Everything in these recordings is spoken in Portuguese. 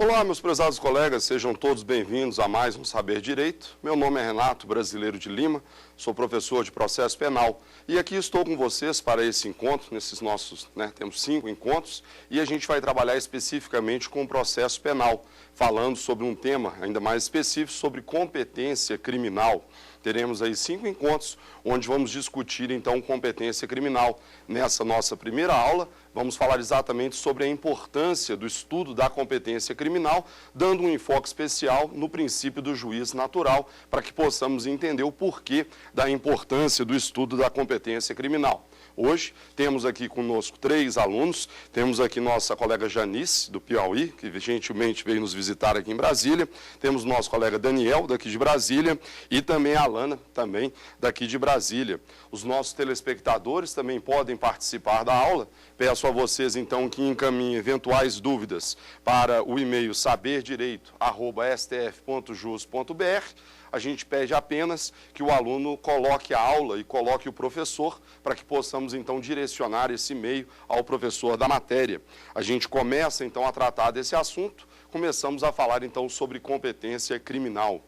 Olá, meus prezados colegas, sejam todos bem-vindos a mais um Saber Direito. Meu nome é Renato Brasileiro de Lima, sou professor de processo penal e aqui estou com vocês para esse encontro, nesses nossos, temos 5 encontros e a gente vai trabalhar especificamente com o processo penal, falando sobre um tema ainda mais específico sobre competência criminal. Teremos aí 5 encontros, onde vamos discutir, então, competência criminal. Nessa nossa primeira aula, vamos falar exatamente sobre a importância do estudo da competência criminal, dando um enfoque especial no princípio do juiz natural, para que possamos entender o porquê da importância do estudo da competência criminal. Hoje, temos aqui conosco 3 alunos, temos aqui nossa colega Janice, do Piauí, que gentilmente veio nos visitar aqui em Brasília, temos nosso colega Daniel, daqui de Brasília, e também a Alana, também daqui de Brasília. Os nossos telespectadores também podem participar da aula. Peço a vocês, então, que encaminhem eventuais dúvidas para o e-mail saberdireito@stf.jus.br. A gente pede apenas que o aluno coloque a aula e coloque o professor para que possamos, então, direcionar esse e-mail ao professor da matéria. A gente começa, então, a tratar desse assunto, começamos a falar, então, sobre competência criminal.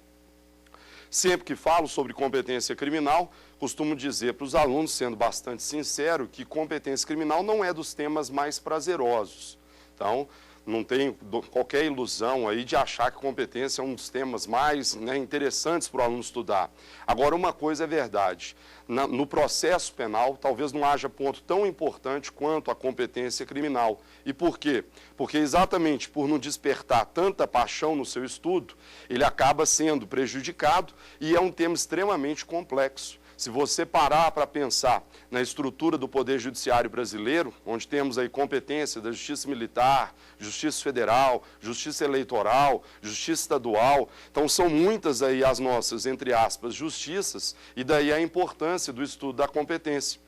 Sempre que falo sobre competência criminal, costumo dizer para os alunos, sendo bastante sincero, que competência criminal não é dos temas mais prazerosos. Então, não tem qualquer ilusão aí de achar que competência é um dos temas mais interessantes para o aluno estudar. Agora, uma coisa é verdade, no processo penal, talvez não haja ponto tão importante quanto a competência criminal. E por quê? Porque exatamente por não despertar tanta paixão no seu estudo, ele acaba sendo prejudicado e é um tema extremamente complexo. Se você parar para pensar na estrutura do Poder Judiciário brasileiro, onde temos aí competência da Justiça Militar, Justiça Federal, Justiça Eleitoral, Justiça Estadual, então são muitas aí as nossas, entre aspas, justiças, e daí a importância do estudo da competência.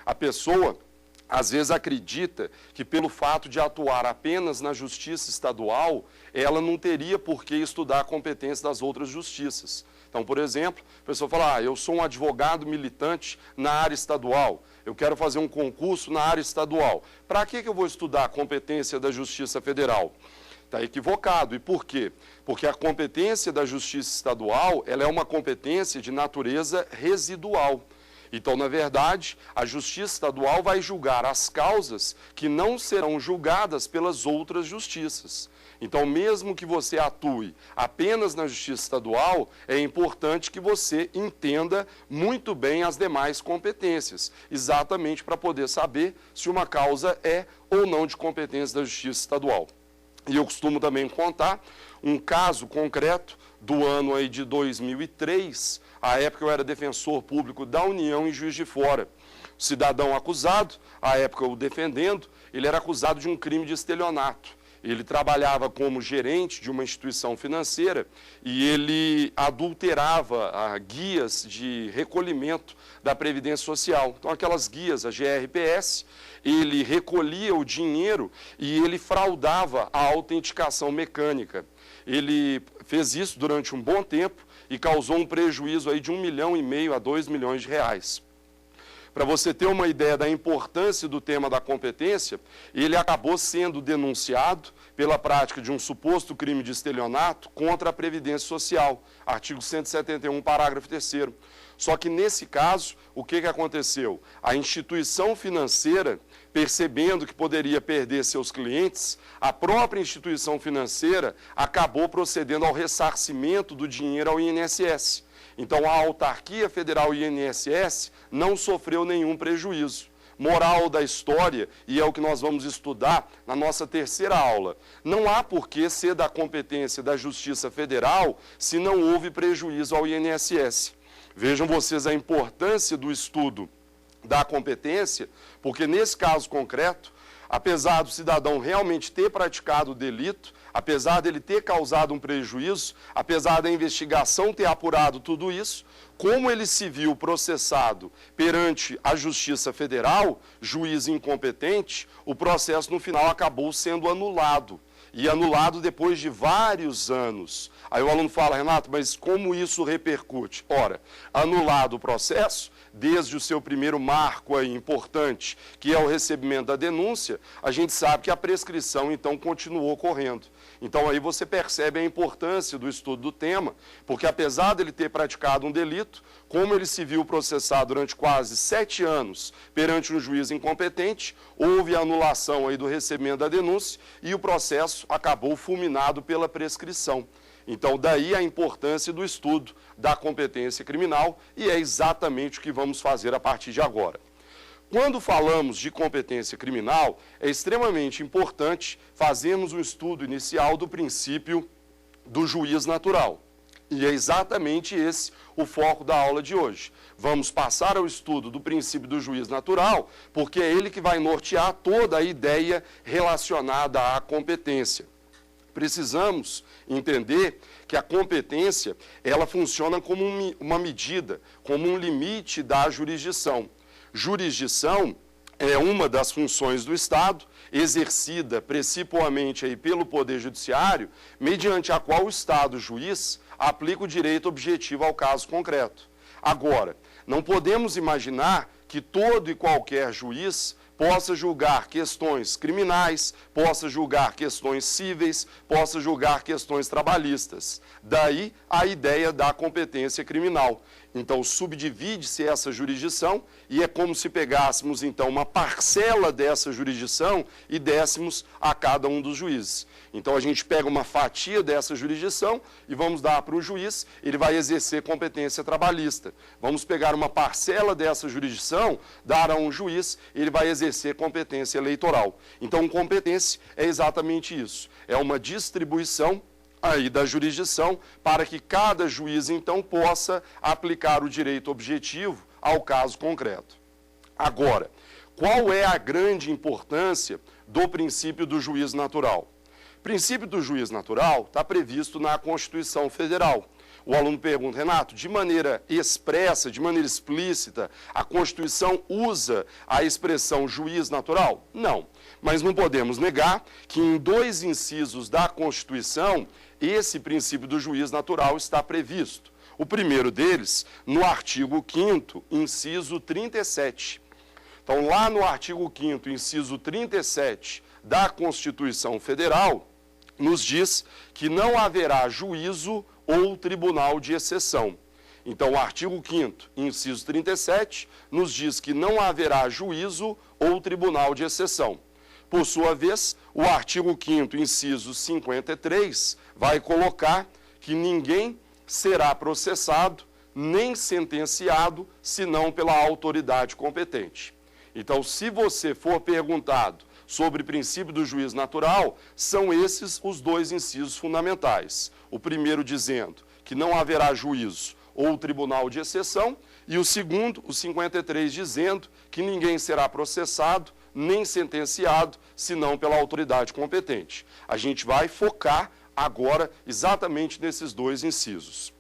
A pessoa, às vezes, acredita que pelo fato de atuar apenas na Justiça Estadual, ela não teria por que estudar a competência das outras justiças. Então, por exemplo, a pessoa fala, eu sou um advogado militante na área estadual, eu quero fazer um concurso na área estadual. Para que eu vou estudar a competência da Justiça Federal? Está equivocado. E por quê? Porque a competência da Justiça Estadual, ela é uma competência de natureza residual. Então, na verdade, a Justiça Estadual vai julgar as causas que não serão julgadas pelas outras justiças. Então, mesmo que você atue apenas na Justiça Estadual, é importante que você entenda muito bem as demais competências, exatamente para poder saber se uma causa é ou não de competência da Justiça Estadual. E eu costumo também contar um caso concreto do ano aí de 2003, à época eu era defensor público da União em Juiz de Fora. O cidadão acusado, à época o defendendo, ele era acusado de um crime de estelionato. Ele trabalhava como gerente de uma instituição financeira e ele adulterava guias de recolhimento da Previdência Social. Então, aquelas guias, a GRPS, ele recolhia o dinheiro e ele fraudava a autenticação mecânica. Ele fez isso durante um bom tempo e causou um prejuízo aí de R$1,5 milhão a R$2 milhões. Para você ter uma ideia da importância do tema da competência, ele acabou sendo denunciado pela prática de um suposto crime de estelionato contra a Previdência Social, artigo 171, parágrafo 3º. Só que nesse caso, o que aconteceu? A instituição financeira, percebendo que poderia perder seus clientes, a própria instituição financeira acabou procedendo ao ressarcimento do dinheiro ao INSS. Então, a autarquia federal e INSS não sofreu nenhum prejuízo. Moral da história, e é o que nós vamos estudar na nossa terceira aula, não há por que ser da competência da Justiça Federal se não houve prejuízo ao INSS. Vejam vocês a importância do estudo da competência, porque nesse caso concreto, apesar do cidadão realmente ter praticado o delito, apesar dele ter causado um prejuízo, apesar da investigação ter apurado tudo isso, como ele se viu processado perante a Justiça Federal, juiz incompetente, o processo no final acabou sendo anulado. e anulado depois de vários anos. Aí o aluno fala, Renato, mas como isso repercute? Ora, anulado o processo, desde o seu primeiro marco aí importante, que é o recebimento da denúncia, a gente sabe que a prescrição, então, continuou correndo. Então, aí você percebe a importância do estudo do tema, porque apesar dele ter praticado um delito, como ele se viu processado durante quase 7 anos perante um juiz incompetente, houve a anulação aí do recebimento da denúncia e o processo acabou fulminado pela prescrição. Então, daí a importância do estudo da competência criminal e é exatamente o que vamos fazer a partir de agora. Quando falamos de competência criminal, é extremamente importante fazermos um estudo inicial do princípio do juiz natural. E é exatamente esse o foco da aula de hoje. Vamos passar ao estudo do princípio do juiz natural, porque é ele que vai nortear toda a ideia relacionada à competência. Precisamos entender que a competência, ela funciona como uma medida, como um limite da jurisdição. Jurisdição é uma das funções do Estado, exercida principalmente aí pelo Poder Judiciário, mediante a qual o Estado juiz aplica o direito objetivo ao caso concreto. Agora, não podemos imaginar que todo e qualquer juiz possa julgar questões criminais, possa julgar questões cíveis, possa julgar questões trabalhistas. Daí a ideia da competência criminal. Então, subdivide-se essa jurisdição e é como se pegássemos, então, uma parcela dessa jurisdição e dessemos a cada um dos juízes. Então, a gente pega uma fatia dessa jurisdição e vamos dar para o juiz, ele vai exercer competência trabalhista. Vamos pegar uma parcela dessa jurisdição, dar a um juiz, ele vai exercer competência eleitoral. Então, competência é exatamente isso. É uma distribuição aí da jurisdição para que cada juiz, então, possa aplicar o direito objetivo ao caso concreto. Agora, qual é a grande importância do princípio do juiz natural? O princípio do juiz natural está previsto na Constituição Federal. O aluno pergunta, Renato, de maneira expressa, de maneira explícita, a Constituição usa a expressão juiz natural? Não, mas não podemos negar que em 2 incisos da Constituição, esse princípio do juiz natural está previsto. O primeiro deles, no artigo 5º, inciso 37. Então, lá no artigo 5º, inciso 37 da Constituição Federal, nos diz que não haverá juízo ou tribunal de exceção. Então, o artigo 5º, inciso 37, nos diz que não haverá juízo ou tribunal de exceção. Por sua vez, o artigo 5º, inciso 53, vai colocar que ninguém será processado nem sentenciado, senão pela autoridade competente. Então, se você for perguntado sobre o princípio do juiz natural, são esses os 2 incisos fundamentais. O primeiro dizendo que não haverá juízo ou tribunal de exceção, e o segundo, o 53, dizendo que ninguém será processado nem sentenciado, senão pela autoridade competente. A gente vai focar agora exatamente nesses 2 incisos.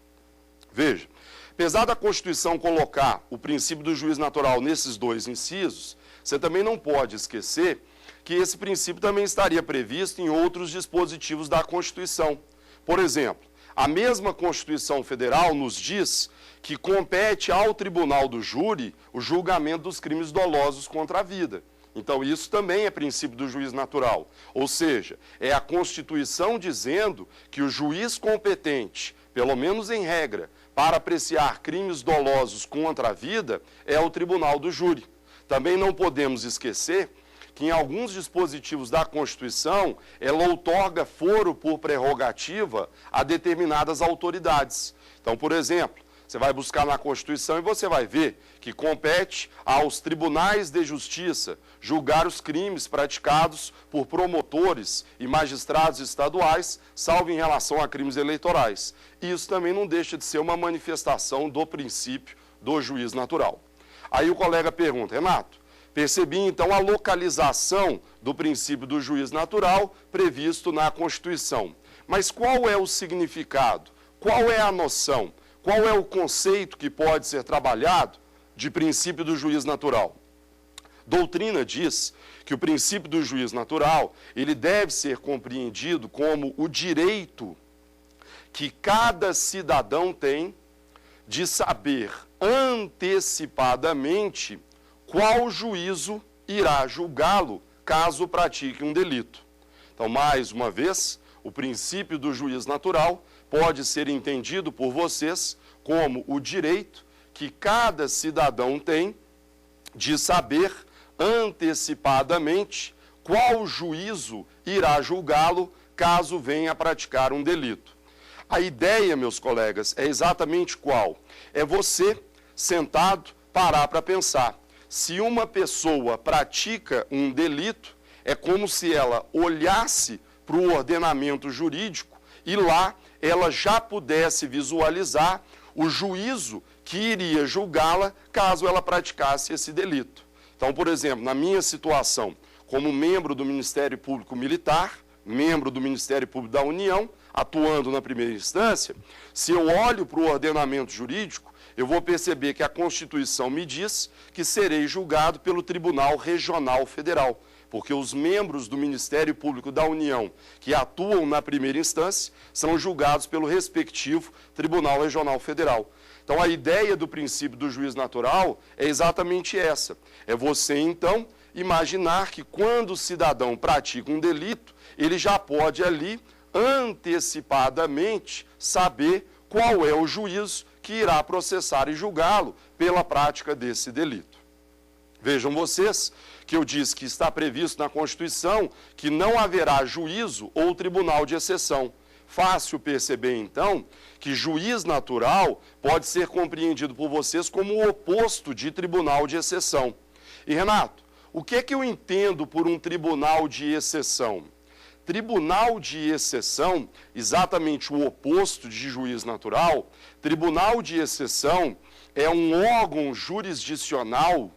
Veja, apesar da Constituição colocar o princípio do juiz natural nesses 2 incisos, você também não pode esquecer que esse princípio também estaria previsto em outros dispositivos da Constituição. Por exemplo, a mesma Constituição Federal nos diz que compete ao Tribunal do Júri o julgamento dos crimes dolosos contra a vida. Então, isso também é princípio do juiz natural. Ou seja, é a Constituição dizendo que o juiz competente, pelo menos em regra, para apreciar crimes dolosos contra a vida, é o Tribunal do Júri. Também não podemos esquecer que em alguns dispositivos da Constituição, ela outorga foro por prerrogativa a determinadas autoridades. Então, por exemplo, você vai buscar na Constituição e você vai ver que compete aos tribunais de justiça julgar os crimes praticados por promotores e magistrados estaduais, salvo em relação a crimes eleitorais. Isso também não deixa de ser uma manifestação do princípio do juiz natural. Aí o colega pergunta, Renato, percebi então a localização do princípio do juiz natural previsto na Constituição. Mas qual é o significado? Qual é a noção? Qual é o conceito que pode ser trabalhado de princípio do juiz natural? Doutrina diz que o princípio do juízo natural, ele deve ser compreendido como o direito que cada cidadão tem de saber antecipadamente qual juízo irá julgá-lo caso pratique um delito. Então, mais uma vez, o princípio do juízo natural pode ser entendido por vocês como o direito que cada cidadão tem de saber antecipadamente qual juízo irá julgá-lo caso venha a praticar um delito. A ideia, meus colegas, é exatamente qual? É você, sentado, parar para pensar. Se uma pessoa pratica um delito, é como se ela olhasse para o ordenamento jurídico e lá ela já pudesse visualizar o juízo que iria julgá-la caso ela praticasse esse delito. Então, por exemplo, na minha situação, como membro do Ministério Público Militar, membro do Ministério Público da União, atuando na primeira instância, se eu olho para o ordenamento jurídico, eu vou perceber que a Constituição me diz que serei julgado pelo Tribunal Regional Federal, porque os membros do Ministério Público da União que atuam na primeira instância são julgados pelo respectivo Tribunal Regional Federal. Então, a ideia do princípio do juízo natural é exatamente essa. É você, então, imaginar que quando o cidadão pratica um delito, ele já pode ali antecipadamente saber qual é o juízo que irá processar e julgá-lo pela prática desse delito. Vejam vocês que eu disse que está previsto na Constituição que não haverá juízo ou tribunal de exceção. Fácil perceber, então, que juiz natural pode ser compreendido por vocês como o oposto de tribunal de exceção. E, Renato, o que é que eu entendo por um tribunal de exceção? Tribunal de exceção, exatamente o oposto de juiz natural, tribunal de exceção é um órgão jurisdicional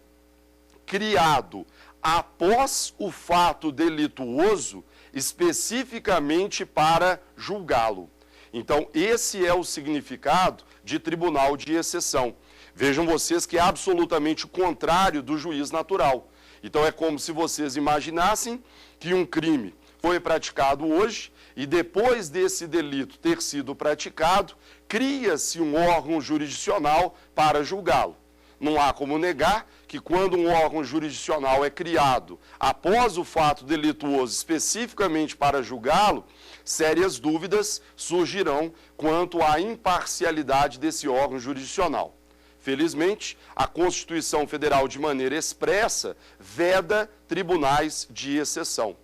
criado após o fato delituoso, especificamente para julgá-lo. Então, esse é o significado de tribunal de exceção. Vejam vocês que é absolutamente o contrário do juiz natural. Então, é como se vocês imaginassem que um crime foi praticado hoje e depois desse delito ter sido praticado, cria-se um órgão jurisdicional para julgá-lo. Não há como negar que quando um órgão jurisdicional é criado após o fato delituoso especificamente para julgá-lo, sérias dúvidas surgirão quanto à imparcialidade desse órgão jurisdicional. Felizmente, a Constituição Federal, de maneira expressa, veda tribunais de exceção.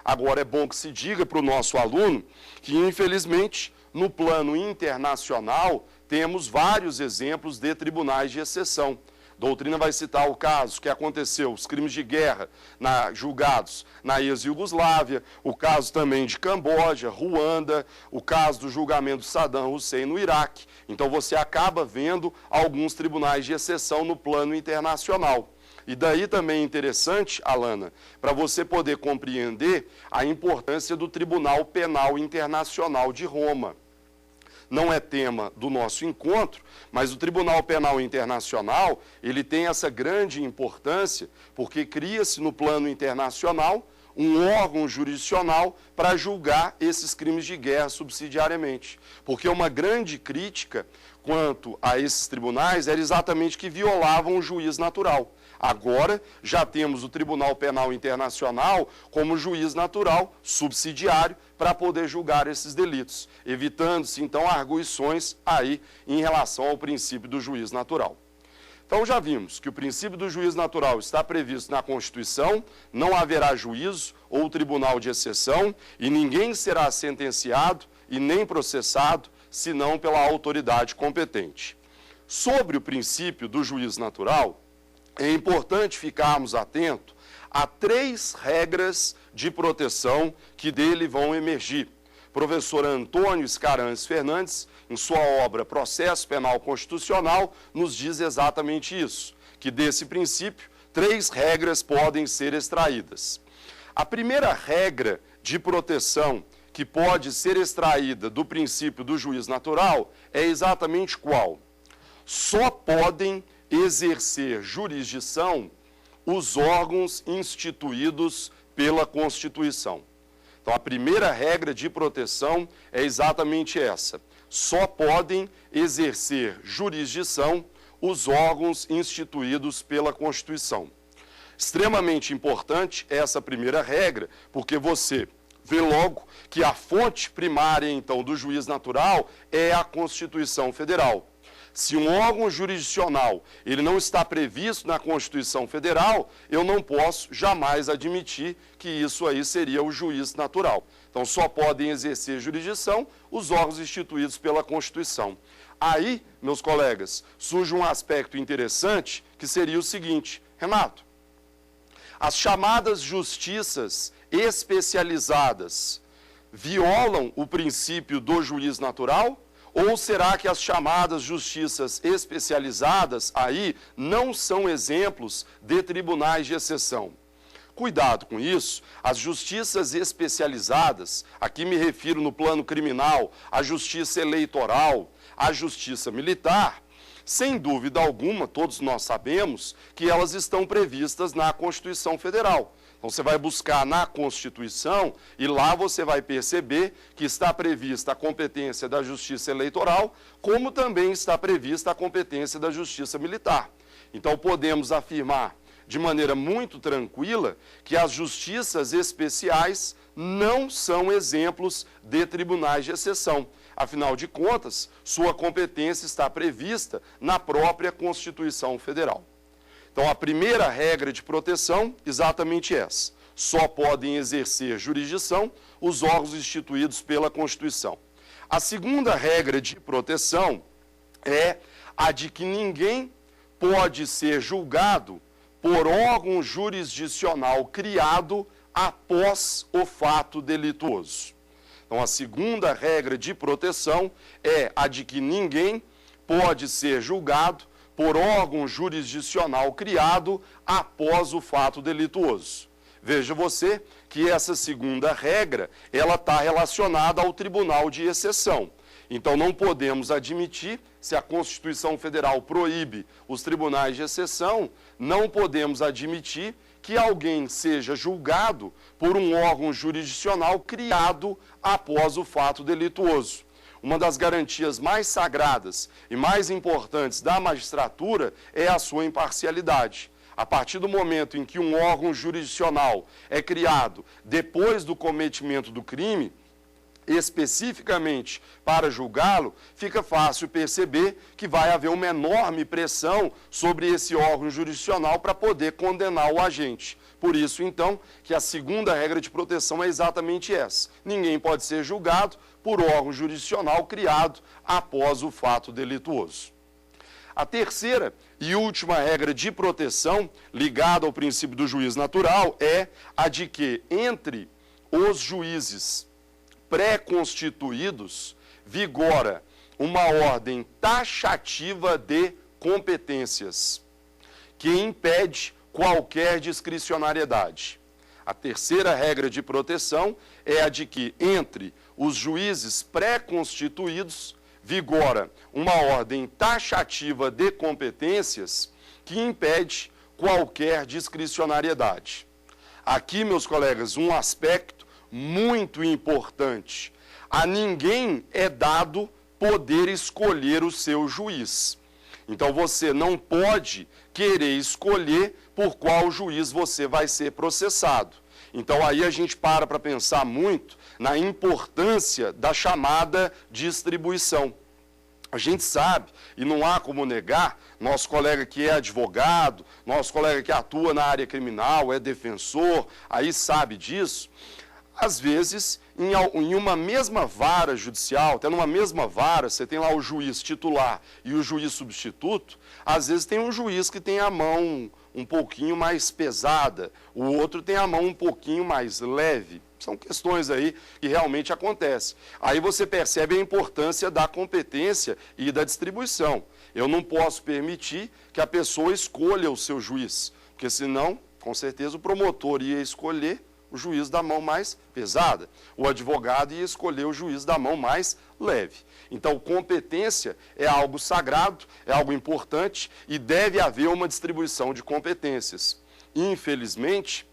Agora, é bom que se diga para o nosso aluno que, infelizmente, no plano internacional, temos vários exemplos de tribunais de exceção. A doutrina vai citar o caso que aconteceu, os crimes de guerra julgados na ex-Iugoslávia, o caso também de Camboja, Ruanda, o caso do julgamento de Saddam Hussein no Iraque. Então, você acaba vendo alguns tribunais de exceção no plano internacional. E daí também é interessante, Alana, para você poder compreender a importância do Tribunal Penal Internacional de Roma. Não é tema do nosso encontro, mas o Tribunal Penal Internacional, ele tem essa grande importância porque cria-se no plano internacional um órgão jurisdicional para julgar esses crimes de guerra subsidiariamente. Porque uma grande crítica quanto a esses tribunais era exatamente que violavam o juiz natural. Agora, já temos o Tribunal Penal Internacional como juiz natural, subsidiário, para poder julgar esses delitos, evitando-se, então, arguições aí em relação ao princípio do juiz natural. Então, já vimos que o princípio do juiz natural está previsto na Constituição, não haverá juízo ou tribunal de exceção e ninguém será sentenciado e nem processado, senão pela autoridade competente. Sobre o princípio do juiz natural, é importante ficarmos atentos a 3 regras de proteção que dele vão emergir. O professor Antônio Scarantes Fernandes, em sua obra Processo Penal Constitucional, nos diz exatamente isso, que desse princípio 3 regras podem ser extraídas. A primeira regra de proteção que pode ser extraída do princípio do juiz natural é exatamente qual? Só podem exercer jurisdição os órgãos instituídos pela Constituição. Então, a primeira regra de proteção é exatamente essa. Só podem exercer jurisdição os órgãos instituídos pela Constituição. Extremamente importante essa primeira regra, porque você vê logo que a fonte primária, então, do juiz natural é a Constituição Federal. Se um órgão jurisdicional ele não está previsto na Constituição Federal, eu não posso jamais admitir que isso aí seria o juiz natural. Então, só podem exercer jurisdição os órgãos instituídos pela Constituição. Aí, meus colegas, surge um aspecto interessante que seria o seguinte: Renato, as chamadas justiças especializadas violam o princípio do juiz natural? Ou será que as chamadas justiças especializadas aí não são exemplos de tribunais de exceção? Cuidado com isso, as justiças especializadas, aqui me refiro no plano criminal, à justiça eleitoral, à justiça militar, sem dúvida alguma, todos nós sabemos que elas estão previstas na Constituição Federal. Então, você vai buscar na Constituição e lá você vai perceber que está prevista a competência da Justiça Eleitoral, como também está prevista a competência da Justiça Militar. Então, podemos afirmar de maneira muito tranquila que as justiças especiais não são exemplos de tribunais de exceção. Afinal de contas, sua competência está prevista na própria Constituição Federal. Então, a primeira regra de proteção, exatamente essa. Só podem exercer jurisdição os órgãos instituídos pela Constituição. A segunda regra de proteção é a de que ninguém pode ser julgado por órgão jurisdicional criado após o fato delituoso. Então, a segunda regra de proteção é a de que ninguém pode ser julgado por órgão jurisdicional criado após o fato delituoso. Veja você que essa segunda regra, ela está relacionada ao tribunal de exceção. Então, não podemos admitir, se a Constituição Federal proíbe os tribunais de exceção, não podemos admitir que alguém seja julgado por um órgão jurisdicional criado após o fato delituoso. Uma das garantias mais sagradas e mais importantes da magistratura é a sua imparcialidade. A partir do momento em que um órgão jurisdicional é criado depois do cometimento do crime, especificamente para julgá-lo, fica fácil perceber que vai haver uma enorme pressão sobre esse órgão jurisdicional para poder condenar o agente. Por isso, então, que a segunda regra de proteção é exatamente essa. Ninguém pode ser julgado por órgão jurisdicional criado após o fato delituoso. A terceira e última regra de proteção, ligada ao princípio do juiz natural, é a de que, entre os juízes pré-constituídos, vigora uma ordem taxativa de competências, que impede qualquer discricionariedade. A terceira regra de proteção é a de que, entre os juízes pré-constituídos, vigora uma ordem taxativa de competências que impede qualquer discricionariedade. Aqui, meus colegas, um aspecto muito importante. A ninguém é dado poder escolher o seu juiz. Então, você não pode querer escolher por qual juiz você vai ser processado. Então, aí a gente para pensar muito na importância da chamada distribuição. A gente sabe, e não há como negar, nosso colega que é advogado, nosso colega que atua na área criminal, é defensor, aí sabe disso. Às vezes, em uma mesma vara judicial, até numa mesma vara, você tem lá o juiz titular e o juiz substituto, às vezes tem um juiz que tem a mão um pouquinho mais pesada, o outro tem a mão um pouquinho mais leve. São questões aí que realmente acontecem. Aí você percebe a importância da competência e da distribuição. Eu não posso permitir que a pessoa escolha o seu juiz, porque senão, com certeza, o promotor ia escolher o juiz da mão mais pesada. O advogado ia escolher o juiz da mão mais leve. Então, competência é algo sagrado, é algo importante e deve haver uma distribuição de competências. infelizmente,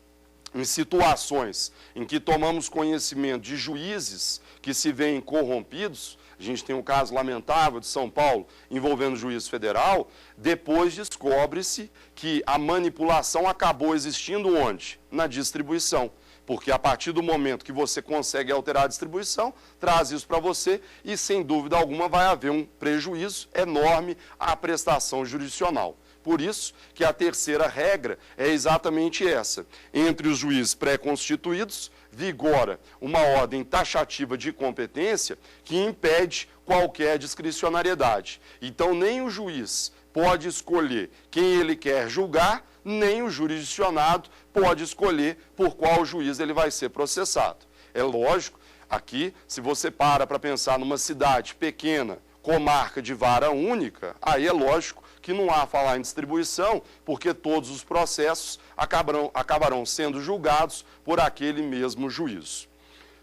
em situações em que tomamos conhecimento de juízes que se veem corrompidos, a gente tem um caso lamentável de São Paulo envolvendo o juiz federal, depois descobre-se que a manipulação acabou existindo onde? Na distribuição. Porque a partir do momento que você consegue alterar a distribuição, traz isso para você e, sem dúvida alguma, vai haver um prejuízo enorme à prestação jurisdicional. Por isso que a terceira regra é exatamente essa. Entre os juízes pré-constituídos, vigora uma ordem taxativa de competência que impede qualquer discricionariedade. Então, nem o juiz pode escolher quem ele quer julgar, nem o jurisdicionado pode escolher por qual juiz ele vai ser processado. É lógico, aqui, se você para pensar numa cidade pequena, comarca de vara única, aí é lógico que não há falar em distribuição, porque todos os processos acabarão sendo julgados por aquele mesmo juízo.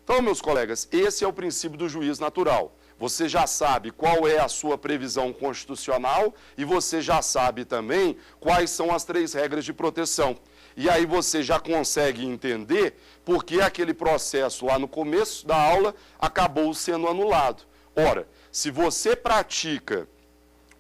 Então, meus colegas, esse é o princípio do juiz natural. Você já sabe qual é a sua previsão constitucional e você já sabe também quais são as 3 regras de proteção. E aí você já consegue entender por que aquele processo lá no começo da aula acabou sendo anulado. Ora, se você pratica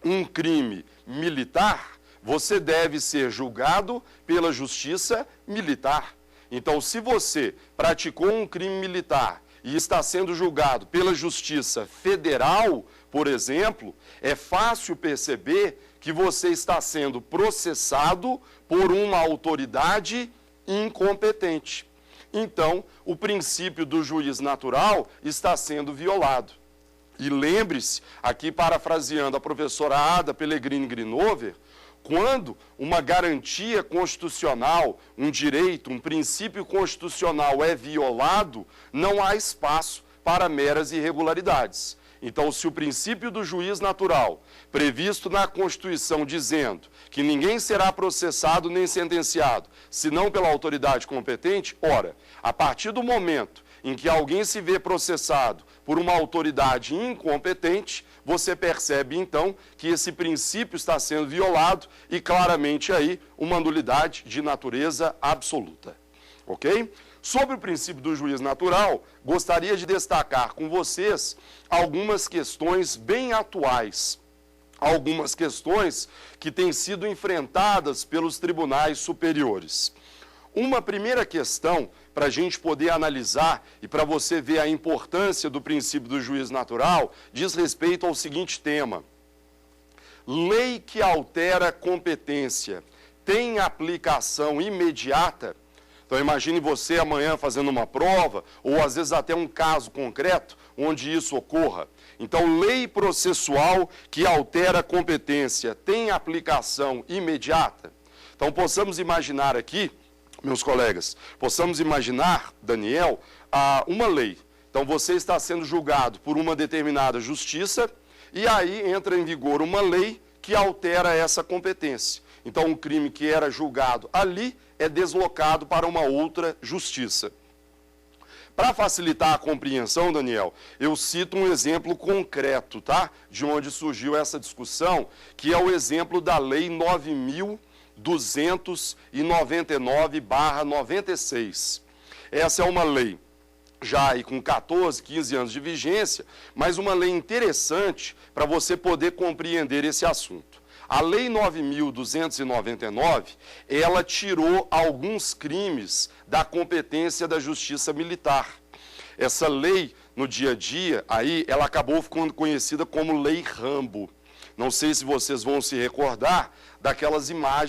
um crime militar, você deve ser julgado pela justiça militar. Então, se você praticou um crime militar e está sendo julgado pela Justiça Federal, por exemplo, é fácil perceber que você está sendo processado por uma autoridade incompetente. Então, o princípio do juiz natural está sendo violado. E lembre-se, aqui parafraseando a professora Ada Pellegrini Grinover, quando uma garantia constitucional, um direito, um princípio constitucional é violado, não há espaço para meras irregularidades. Então, se o princípio do juiz natural, previsto na Constituição, dizendo que ninguém será processado nem sentenciado, senão pela autoridade competente, ora, a partir do momento em que alguém se vê processado por uma autoridade incompetente, você percebe, então, que esse princípio está sendo violado e, claramente, aí, uma nulidade de natureza absoluta. Ok? Sobre o princípio do juiz natural, gostaria de destacar com vocês algumas questões bem atuais, algumas questões que têm sido enfrentadas pelos tribunais superiores. Uma primeira questão, para a gente poder analisar e para você ver a importância do princípio do juiz natural, diz respeito ao seguinte tema: lei que altera competência tem aplicação imediata? Então, imagine você amanhã fazendo uma prova, ou às vezes até um caso concreto, onde isso ocorra. Então, lei processual que altera competência tem aplicação imediata? Então, possamos imaginar aqui, meus colegas, possamos imaginar, Daniel, uma lei. Então, você está sendo julgado por uma determinada justiça, e aí entra em vigor uma lei que altera essa competência. Então, um crime que era julgado ali é deslocado para uma outra justiça. Para facilitar a compreensão, Daniel, eu cito um exemplo concreto, tá? De onde surgiu essa discussão, que é o exemplo da Lei 9.299/96. Essa é uma lei já aí com 14, 15 anos de vigência, mas uma lei interessante para você poder compreender esse assunto. A Lei 9.299, ela tirou alguns crimes da competência da Justiça Militar. Essa lei, no dia a dia, aí, ela acabou ficando conhecida como Lei Rambo. Não sei se vocês vão se recordar daquelas imagens